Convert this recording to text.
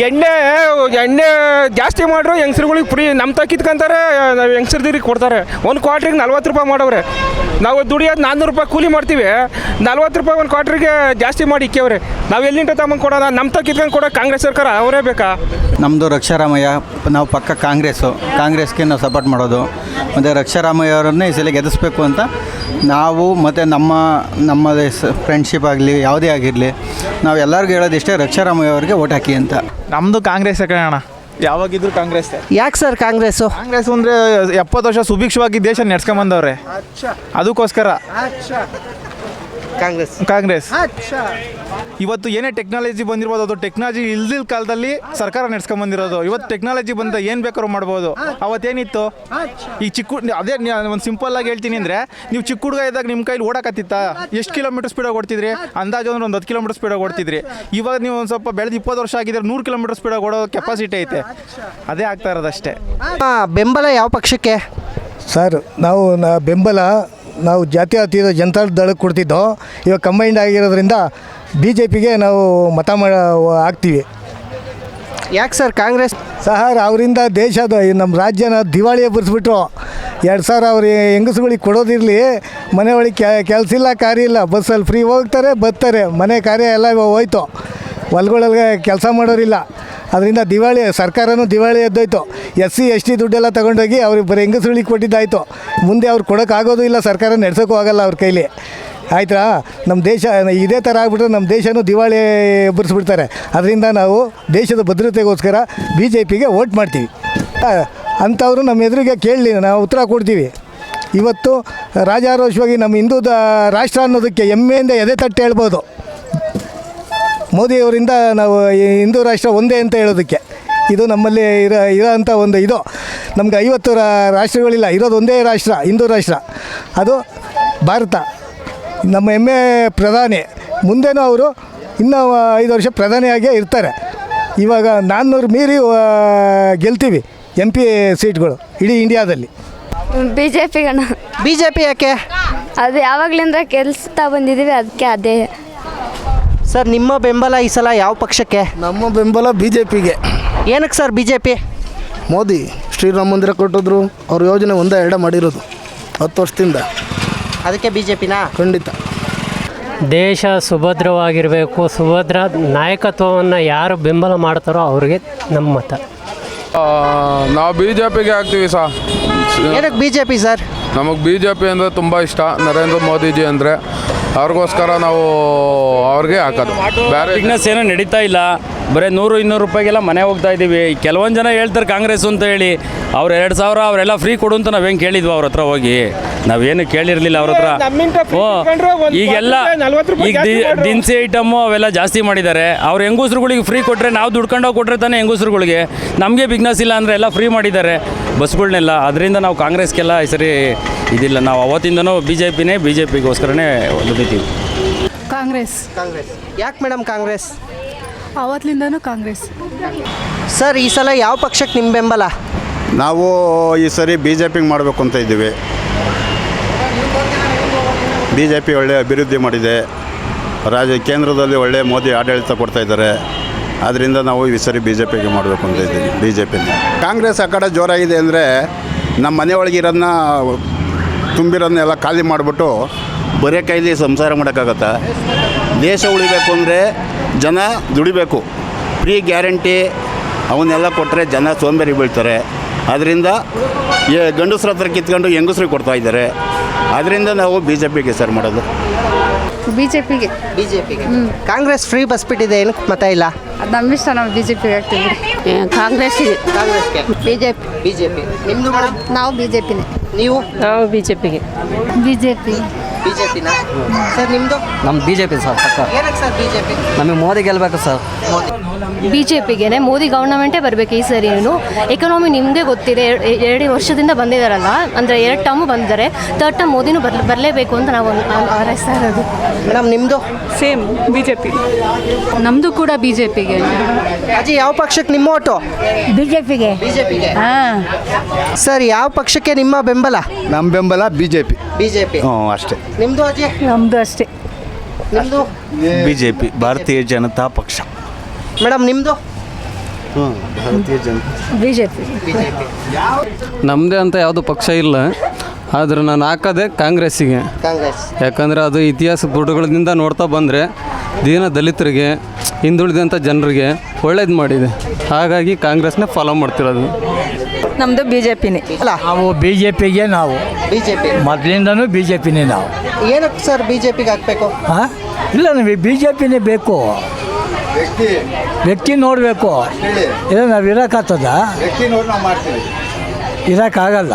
ಎಣ್ಣೆ ಜಾಸ್ತಿ ಮಾಡ್ರು ಹೆಂಗಸ್ರುಗಳಿಗೆ ಫ್ರೀ ನಮ್ಮ ಕಿತ್ಕೊಂತಾರೆ, ಹೆಂಗಸ್ರದಿರಿಗೆ ಕೊಡ್ತಾರೆ. ಒಂದು ಕ್ವಾಟ್ರಿಗೆ 40 ರೂಪಾಯಿ ಮಾಡವ್ರೆ. ನಾವು ದುಡಿಯೋದು 400 ರೂಪಾಯಿ ಕೂಲಿ ಮಾಡ್ತೀವಿ, 40 ರೂಪಾಯಿ ಒಂದು ಕ್ವಾಟ್ರಿಗೆ ಜಾಸ್ತಿ ಮಾಡಿ ಇಕ್ಕವ್ರೆ. ನಾವು ಎಲ್ಲಿಂದ ತಗೊಂಡು ಕೊಡೋಣ? ನಮ್ಮ ಕಿತ್ಕೊಂಡು ಕೊಡೋ ಕಾಂಗ್ರೆಸ್ ಸರ್ಕಾರ ಅವರೇ ಬೇಕಾ? ನಮ್ಮದು ರಕ್ಷಾರಾಮಯ್ಯ, ನಾವು ಪಕ್ಕ ಕಾಂಗ್ರೆಸ್ಗೆ ನಾವು ಸಪೋರ್ಟ್ ಮಾಡೋದು. ಮತ್ತು ರಕ್ಷಾರಾಮಯ್ಯ ಅವರನ್ನೇ ಈ ಸಲ ಗೆಲ್ಲಿಸ್ಬೇಕು ಅಂತ ನಾವು ಮತ್ತು ನಮ್ಮ ಫ್ರೆಂಡ್ಶಿಪ್ ಆಗಲಿ ಯಾವುದೇ ಆಗಿರಲಿ ನಾವು ಎಲ್ಲರಿಗೂ ಹೇಳೋದು ಇಷ್ಟೇ, ರಕ್ಷಾರಾಮಯ್ಯ ಅವರಿಗೆ ಓಟ್ ಹಾಕಿ ಅಂತ. ನಮ್ಮದು ಕಾಂಗ್ರೆಸ್ ಕಣ, ಯಾವಾಗಿದ್ರು ಕಾಂಗ್ರೆಸ್. ಯಾಕೆ ಸರ್ ಕಾಂಗ್ರೆಸ್ ಅಂದರೆ 70 ವರ್ಷ ಸುಭಿಕ್ಷವಾಗಿ ದೇಶ ನಡೆಸ್ಕೊಂಬಂದವ್ರೆ, ಅದಕ್ಕೋಸ್ಕರ ಕಾಂಗ್ರೆಸ್. ಇವತ್ತು ಏನೇ ಟೆಕ್ನಾಲಜಿ ಬಂದಿರ್ಬೋದು, ಅದು ಟೆಕ್ನಾಲಜಿ ಇಲ್ದಿಲ್ಲ ಕಾಲದಲ್ಲಿ ಸರ್ಕಾರ ನಡೆಸ್ಕೊಂಬಂದಿರೋದು. ಇವತ್ತು ಟೆಕ್ನಾಲಜಿ ಬಂದ ಏನು ಬೇಕಾದ್ರೂ ಮಾಡ್ಬೋದು. ಅವತ್ತೇನಿತ್ತು? ಈಗ ಅದೇ ಒಂದು ಸಿಂಪಲ್ ಆಗಿ ಹೇಳ್ತೀನಿ ಅಂದರೆ, ನೀವು ಚಿಕ್ಕ ಹುಡುಗ ಇದ್ದಾಗ ನಿಮ್ಮ ಕೈಲಿ ಓಡಕತ್ತಿತ್ತ? ಎಷ್ಟು ಕಿಲೋಮೀಟರ್ ಸ್ಪೀಡಾಗಿ ಓಡ್ತಿದ್ರಿ? ಅಂದಾಜು ಅಂದ್ರೆ ಒಂದು 10 ಕಿಲೋಮೀಟರ್ ಸ್ಪೀಡಾಗಿ ಓಡ್ತಿದ್ರಿ. ಇವಾಗ ನೀವು ಒಂದು ಸ್ವಲ್ಪ ಬೆಳೆದು 20 ವರ್ಷ ಆಗಿದ್ರೆ 100 ಕಿಲೋಮೀಟರ್ ಸ್ಪೀಡಾಗಿ ಓಡೋ ಕೆಪಾಸಿಟಿ ಐತೆ. ಅದೇ ಆಗ್ತಾ ಇರೋದಷ್ಟೇ. ಬೆಂಬಲ ಯಾವ ಪಕ್ಷಕ್ಕೆ ಸರ್? ಬೆಂಬಲ ನಾವು ಜಾತ್ಯತೀತ ಜನತಾ ದಳಕ್ಕೆ ಕೊಡ್ತಿದ್ದೋ, ಇವಾಗ ಕಂಬೈಂಡ್ ಆಗಿರೋದ್ರಿಂದ BJPಗೆ ನಾವು ಮತ ಹಾಕ್ತೀವಿ. ಯಾಕೆ ಸರ್ ಕಾಂಗ್ರೆಸ್? ಸರ್ ಅವರಿಂದ ದೇಶದ ನಮ್ಮ ರಾಜ್ಯನ ದಿವಾಳಿ ಎಬ್ಬರಿಸ್ಬಿಟ್ರು. 2000 ಅವ್ರು ಹೆಂಗಸುಗಳಿಗೆ ಕೊಡೋದಿರಲಿ, ಮನೆ ಒಳಗೆ ಕೆಲಸ ಇಲ್ಲ, ಕಾರ್ಯ ಇಲ್ಲ, ಬಸ್ಸಲ್ಲಿ ಫ್ರೀ ಹೋಗ್ತಾರೆ ಬರ್ತಾರೆ, ಮನೆ ಕಾರ್ಯ ಎಲ್ಲ ಹೋಯ್ತು, ಹೊಲ್ಗಳಲ್ಲಿ ಕೆಲಸ ಮಾಡೋರಿಲ್ಲ. ಅದರಿಂದ ಸರ್ಕಾರನೂ ದಿವಾಳಿ ಎದ್ದೋಯ್ತು. SC ST ದುಡ್ಡೆಲ್ಲ ತೊಗೊಂಡೋಗಿ ಅವ್ರಿಗೆ ಬರೀ ಹೆಂಗಸುಗಳಿಗೆ ಕೊಟ್ಟಿದ್ದಾಯಿತು. ಮುಂದೆ ಅವ್ರು ಕೊಡೋಕ್ಕಾಗೋದು ಇಲ್ಲ, ಸರ್ಕಾರ ನಡೆಸೋಕ್ಕೂ ಆಗೋಲ್ಲ ಅವ್ರ ಕೈಲಿ. ಆಯ್ತಾ? ನಮ್ಮ ದೇಶ ಇದೇ ಥರ ಆಗ್ಬಿಟ್ರೆ ನಮ್ಮ ದೇಶನೂ ದಿವಾಳಿ ಎಬ್ಬರಿಸ್ಬಿಡ್ತಾರೆ. ಅದರಿಂದ ನಾವು ದೇಶದ ಭದ್ರತೆಗೋಸ್ಕರ BJPಗೆ ವೋಟ್ ಮಾಡ್ತೀವಿ. ಅಂಥವರು ನಮ್ಮ ಎದುರಿಗೆ ಕೇಳಲಿ, ನಾವು ಉತ್ತರ ಕೊಡ್ತೀವಿ. ಇವತ್ತು ರಾಜಾರೋಷವಾಗಿ ನಮ್ಮ ಹಿಂದೂ ರಾಷ್ಟ್ರ ಅನ್ನೋದಕ್ಕೆ ಹೆಮ್ಮೆಯಿಂದ ಎದೆ ತಟ್ಟಿ ಹೇಳ್ಬೋದು. ಮೋದಿಯವರಿಂದ ನಾವು ಹಿಂದೂ ರಾಷ್ಟ್ರ ಒಂದೇ ಅಂತ ಹೇಳೋದಕ್ಕೆ ಇದು ನಮ್ಮಲ್ಲಿ ಇರೋಂಥ ಒಂದು ಇದು. ನಮ್ಗೆ 50 ರಾಷ್ಟ್ರಗಳಿಲ್ಲ, ಇರೋದು ಒಂದೇ ರಾಷ್ಟ್ರ, ಹಿಂದೂ ರಾಷ್ಟ್ರ, ಅದು ಭಾರತ. ನಮ್ಮ ಹೆಮ್ಮೆ ಪ್ರಧಾನಿ. ಮುಂದೇನೂ ಅವರು ಇನ್ನೂ 5 ವರ್ಷ ಪ್ರಧಾನಿಯಾಗೇ ಇರ್ತಾರೆ. ಇವಾಗ 400 ಮೀರಿ ಗೆಲ್ತೀವಿ MP ಸೀಟ್ಗಳು ಇಡೀ ಇಂಡಿಯಾದಲ್ಲಿ. BJP ಯಾಕೆ? ಅದು ಯಾವಾಗಲಿಂದ ಕೆಲ್ಸ್ತಾ ಬಂದಿದ್ದೀವಿ, ಅದಕ್ಕೆ ಅದೇ. ಸರ್ ನಿಮ್ಮ ಬೆಂಬಲ ಈ ಸಲ ಯಾವ ಪಕ್ಷಕ್ಕೆ? ನಮ್ಮ ಬೆಂಬಲ BJPಗೆ. ಏನಕ್ಕೆ ಸರ್ BJP? ಮೋದಿ ಶ್ರೀರಾಮ ಮಂದಿರ ಕೊಟ್ಟಿದ್ರು, ಅವ್ರ ಯೋಜನೆ ಒಂದೇ 2 ಮಾಡಿರೋದು 10 ವರ್ಷದಿಂದ. ಅದಕ್ಕೆ BJPನಾ? ಖಂಡಿತ. ದೇಶ ಸುಭದ್ರವಾಗಿರಬೇಕು, ಸುಭದ್ರ ನಾಯಕತ್ವವನ್ನು ಯಾರು ಬೆಂಬಲ ಮಾಡ್ತಾರೋ ಅವ್ರಿಗೆ ನಮ್ಮ ಮತ. ನಾವು BJPಗೆ ಹಾಕ್ತೀವಿ ಸರ್. ಏನಕ್ಕೆ BJP ಸರ್? ನಮಗೆ BJP ಅಂದರೆ ತುಂಬ ಇಷ್ಟ. ನರೇಂದ್ರ ಮೋದಿಜಿ ಅಂದರೆ ಅವ್ರಿಗೋಸ್ಕರ ನಾವು ಅವ್ರಿಗೆ ಹಾಕೋದು. ಬೇರೆ ಬಿಸ್ನೆಸ್ ಏನೋ ನಡೀತಾ ಇಲ್ಲ, ಬರೀ 100-200 ರೂಪಾಯಿಗೆಲ್ಲ ಮನೆ ಹೋಗ್ತಾ ಇದ್ದೀವಿ. ಕೆಲವೊಂದು ಜನ ಹೇಳ್ತಾರೆ ಕಾಂಗ್ರೆಸ್ ಅಂತ ಹೇಳಿ, ಅವ್ರು 2000 ಅವರೆಲ್ಲ ಫ್ರೀ ಕೊಡು ಅಂತ ನಾವೇನು ಕೇಳಿದ್ವಿ ಅವ್ರ ಹತ್ರ ಹೋಗಿ? ನಾವೇನು ಕೇಳಿರಲಿಲ್ಲ ಅವ್ರ ಹತ್ರ. ಈಗೆಲ್ಲ ಈಗ ದಿನಸಿ ಐಟಮ್ಮು ಅವೆಲ್ಲ ಜಾಸ್ತಿ ಮಾಡಿದ್ದಾರೆ. ಅವ್ರು ಹೆಂಗಸ್ರುಗಳಿಗೆ ಫ್ರೀ ಕೊಟ್ಟರೆ, ನಾವು ದುಡ್ಕೊಂಡೋಗಿ ಕೊಟ್ಟರೆ ತಾನೇ ಹೆಂಗಸ್ರುಗಳಿಗೆ. ನಮಗೆ ಬಿಸ್ನೆಸ್ ಇಲ್ಲ ಅಂದರೆ ಎಲ್ಲ ಫ್ರೀ ಮಾಡಿದ್ದಾರೆ ಬಸ್ಗಳನ್ನೆಲ್ಲ. ಅದರಿಂದ ನಾವು ಕಾಂಗ್ರೆಸ್ಗೆಲ್ಲ ಈ ಸರಿ ಇದಿಲ್ಲ. ನಾವು ಅವತ್ತಿಂದನೂ BJPಗೋಸ್ಕರನೇ ದುಡಿತೀವಿ. ಕಾಂಗ್ರೆಸ್. ಯಾಕೆ ಮೇಡಮ್ ಕಾಂಗ್ರೆಸ್? ಅವತ್ತಿಂದನೂ ಕಾಂಗ್ರೆಸ್. ಸರ್ ಈ ಸಲ ಯಾವ ಪಕ್ಷಕ್ಕೆ ನಿಮ್ಮ ಬೆಂಬಲ? ನಾವು ಈ ಸರಿ BJPಗೆ ಮಾಡಬೇಕು ಅಂತ ಇದ್ದೀವಿ. BJP ಒಳ್ಳೆ ಅಭಿವೃದ್ಧಿ ಮಾಡಿದೆ, ಕೇಂದ್ರದಲ್ಲಿ ಒಳ್ಳೆ ಮೋದಿ ಆಡಳಿತ ಕೊಡ್ತಾಯಿದ್ದಾರೆ. ಆದ್ದರಿಂದ ನಾವು ಈ ಸರಿ BJPಗೆ ಮಾಡಬೇಕು ಅಂತ ಇದ್ದೀವಿ. BJPನ ಕಾಂಗ್ರೆಸ್ ಆ ಕಡೆ ಜೋರಾಗಿದೆ ಅಂದರೆ ನಮ್ಮ ಮನೆ ಒಳಗಿರೋದನ್ನ ತುಂಬಿರೋದನ್ನೆಲ್ಲ ಖಾಲಿ ಮಾಡಿಬಿಟ್ಟು ಬರೀ ಕೈಲಿ ಸಂಸಾರ ಮಾಡೋಕ್ಕಾಗತ್ತಾ? ದೇಶ ಉಳಿಬೇಕು ಅಂದರೆ ಜನ ದುಡಿಬೇಕು. ಫ್ರೀ ಗ್ಯಾರಂಟಿ ಅವನ್ನೆಲ್ಲ ಕೊಟ್ಟರೆ ಜನ ಸೋಂಬೇರಿ ಬೀಳ್ತಾರೆ. ಅದರಿಂದ ಗಂಡಸ್ರ ಹತ್ರ ಕಿತ್ಕೊಂಡು ಹೆಂಗಸ್ರಿಗೆ ಕೊಡ್ತಾಯಿದ್ದಾರೆ. ಅದರಿಂದ ನಾವು BJPಗೆ ಸರ್ ಮಾಡೋದು. BJPಗೆ. ಕಾಂಗ್ರೆಸ್ ಫ್ರೀ ಬಸ್ ಬಿಟ್ಟಿದೆ, ಏನಕ್ಕೆ ಮತ ಇಲ್ಲ? ಅದು ನಮ್ಮ ಇಷ್ಟ, ನಾವು BJPಗೆ ಹಾಕ್ತೀವಿ. ಕಾಂಗ್ರೆಸ್ಗೆ. BJP. ನಿಮ್ಮದು ಮೇಡಮ್? ನಾವು BJPನೇ. ನೀವು? ನಾವು BJPಗೆ. BJPನಾ? ಸರ್ ನಿಮ್ಮದು? ನಮ್ಮ BJP ಸರ್ ಪಕ್ಕ. ಏನಕ್ಕೆ ಸರ್ BJP? ನಮಗೆ ಮೋದಿ ಗೆಲ್ಲಬೇಕು ಸರ್. BJPಗೆ ಮೋದಿ ಗವರ್ನಮೆಂಟೇ ಬರಬೇಕು ಈ ಸರಿ. ಎಕನಾಮಿ ನಿಮಗೆ ಗೊತ್ತಿದೆ, 2 ವರ್ಷದಿಂದ ಬಂದಿದ್ದಾರಲ್ಲ, ಅಂದರೆ 2 ಟರ್ಮು ಬಂದಿದ್ದಾರೆ. 3rd ಟರ್ಮ್ ಮೋದಿನೂ ಬರಲೇಬೇಕು ಅಂತ ನಾವು ಹಾರೈಸ್ತಾ ಇರೋದು. ಮೇಡಮ್ ನಿಮ್ಮದು? Same BJP. ನಮ್ಮದು ಕೂಡ BJPಗೆ. ಅಜ್ಜಿ ಯಾವ ಪಕ್ಷಕ್ಕೆ ನಿಮ್ಮ ಓಟು? BJPಗೆ. ಹಾಂ ಸರ್ ಯಾವ ಪಕ್ಷಕ್ಕೆ ನಿಮ್ಮ ಬೆಂಬಲ? ನಮ್ಮ ಬೆಂಬಲ BJP. ಅಷ್ಟೇ. ನಿಮ್ಮದು ಅಜ್ಜಿ? ನಮ್ಮದು ಅಷ್ಟೇ. ನಿಮ್ಮದು? BJP ಭಾರತೀಯ ಜನತಾ ಪಕ್ಷ. ಮೇಡಮ್ ನಿಮ್ಮದು? ಭಾರತೀಯ ಜನತಾ ಬಿ ಜೆ ಪಿ ನಮ್ಮದೇ ಅಂತ ಯಾವುದು ಪಕ್ಷ ಇಲ್ಲ, ಆದ್ರೆ ನಾನು ಹಾಕೋದೆ ಕಾಂಗ್ರೆಸ್ಸಿಗೆ. ಕಾಂಗ್ರೆಸ್. ಯಾಕಂದರೆ ಅದು ಇತಿಹಾಸ ಪುಟಗಳಿಂದ ನೋಡ್ತಾ ಬಂದರೆ ದೀನ ದಲಿತರಿಗೆ, ಹಿಂದುಳಿದಂಥ ಜನರಿಗೆ ಒಳ್ಳೇದು ಮಾಡಿದೆ. ಹಾಗಾಗಿ ಕಾಂಗ್ರೆಸ್ನೇ ಫಾಲೋ ಮಾಡ್ತಿರೋದು. ನಮ್ಮದು ಬಿ ಜೆ ಪಿನೇ. ಅಲ್ಲ ನಾವು ಬಿ ಜೆ ಪಿಗೆ ನಾವು ಬಿ ಜೆ ಪಿ ಮೊದಲಿಂದನೂ ಬಿ ಜೆ ಪಿನೇ ನಾವು. ಏನಕ್ಕೆ ಸರ್ ಬಿ ಜೆ ಪಿಗೆ ಹಾಕಬೇಕು? ಹಾಂ ಇಲ್ಲ, ನಮಗೆ ಬಿ ಜೆ ಪಿನೇ ಬೇಕು. ವ್ಯಕ್ತಿ ನೋಡಬೇಕು. ಇಲ್ಲ ನಾವು ಇರೋಕ್ಕಾಗ್ತದ? ವ್ಯಕ್ತಿ ನೋಡಿ ನಾವು ಮಾಡ್ತೀವಿ. ಇರೋಕ್ಕಾಗಲ್ಲ.